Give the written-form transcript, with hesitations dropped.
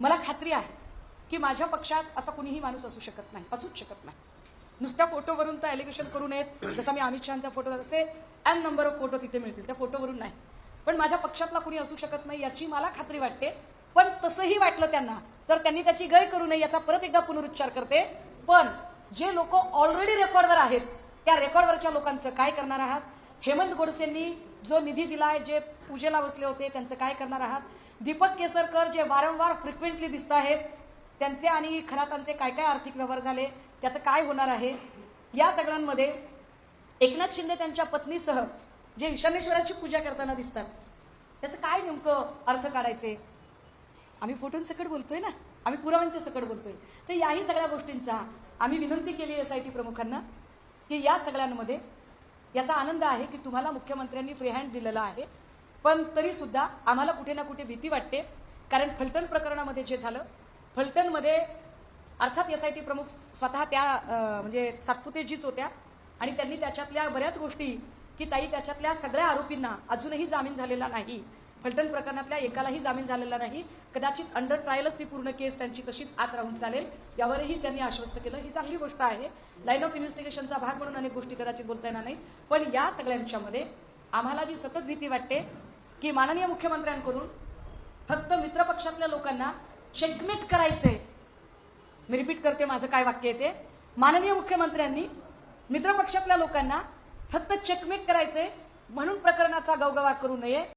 मला खात्री आहे की माझ्या पक्षात असा कुणीही माणूस असू शकत नाही, असूच शकत नाही. नुसत्या फोटोवरून तर एलिगेशन करू नयेत. जसं मी अमित शहाचा फोटो असे एन नंबर ऑफ फोटो तिथे मिळतील, त्या फोटोवरून नाही. पण माझ्या पक्षातला कुणी असू शकत नाही याची मला खात्री वाटते. पण तसंही वाटलं त्यांना तर त्यांनी त्याची गय करू नये याचा परत एकदा पुनरुच्चार करते. पण जे लोक ऑलरेडी रेकॉर्डवर आहेत त्या रेकॉर्डवरच्या लोकांचं काय करणार आहात? हेमंत गोडसेंनी जो निधी दिलाय, जे पूजेला बसले होते, त्यांचं काय करणार आहात? दीपक केसरकर जे वारंवार फ्रिक्वेंटली दिसत आहेत, त्यांचे आणि खरातांचे काय काय आर्थिक व्यवहार झाले, त्याचं काय होणार आहे? या सगळ्यांमध्ये एकनाथ शिंदे त्यांच्या पत्नीसह जे ईशानेश्वराची पूजा करताना दिसतात, त्याचं काय नेमकं अर्थ काढायचे? आम्ही फोटोंसकट बोलतोय ना, आम्ही पुराव्यांच्या सकट बोलतोय. तर याही सगळ्या गोष्टींचा आम्ही विनंती केली SIT प्रमुखांना की या सगळ्यांमध्ये याचा आनंद आहे की तुम्हाला मुख्यमंत्र्यांनी फ्री हँड दिलेला आहे. पण तरी सुद्धा आम्हाला कुठे ना कुठे भीती वाटते. कारण फलटण प्रकरणामध्ये जे झालं, फलटणमध्ये अर्थात SIT प्रमुख स्वतः त्या म्हणजे सातपुतेजीच होत्या आणि त्यांनी त्याच्यातल्या बऱ्याच गोष्टी की ताई त्याच्यातल्या सगळ्या आरोपींना अजूनही जामीन झालेला नाही, फलटण प्रकरणातल्या एकालाही जामीन झालेला नाही, कदाचित अंडर ट्रायलच ती पूर्ण केस त्यांची तशीच आत राहून चालेल, यावरही त्यांनी आश्वस्त केलं. ही चांगली गोष्ट आहे. लाईन ऑफ इन्व्हेस्टिगेशनचा भाग म्हणून अनेक गोष्टी कदाचित बोलता येणार नाही. पण या सगळ्यांच्यामध्ये आम्हाला जी सतत भीती वाटते की माननीय मुख्यमंत्र्यांकडून फक्त मित्रपक्षातल्या लोकांना चेकमेट करायचंय. मी रिपीट करते माझं काय वाक्य येते. माननीय मुख्यमंत्र्यांनी मित्रपक्षातल्या लोकांना फक्त चेकमेट करायचंय म्हणून प्रकरणाचा गवगवा करू नये.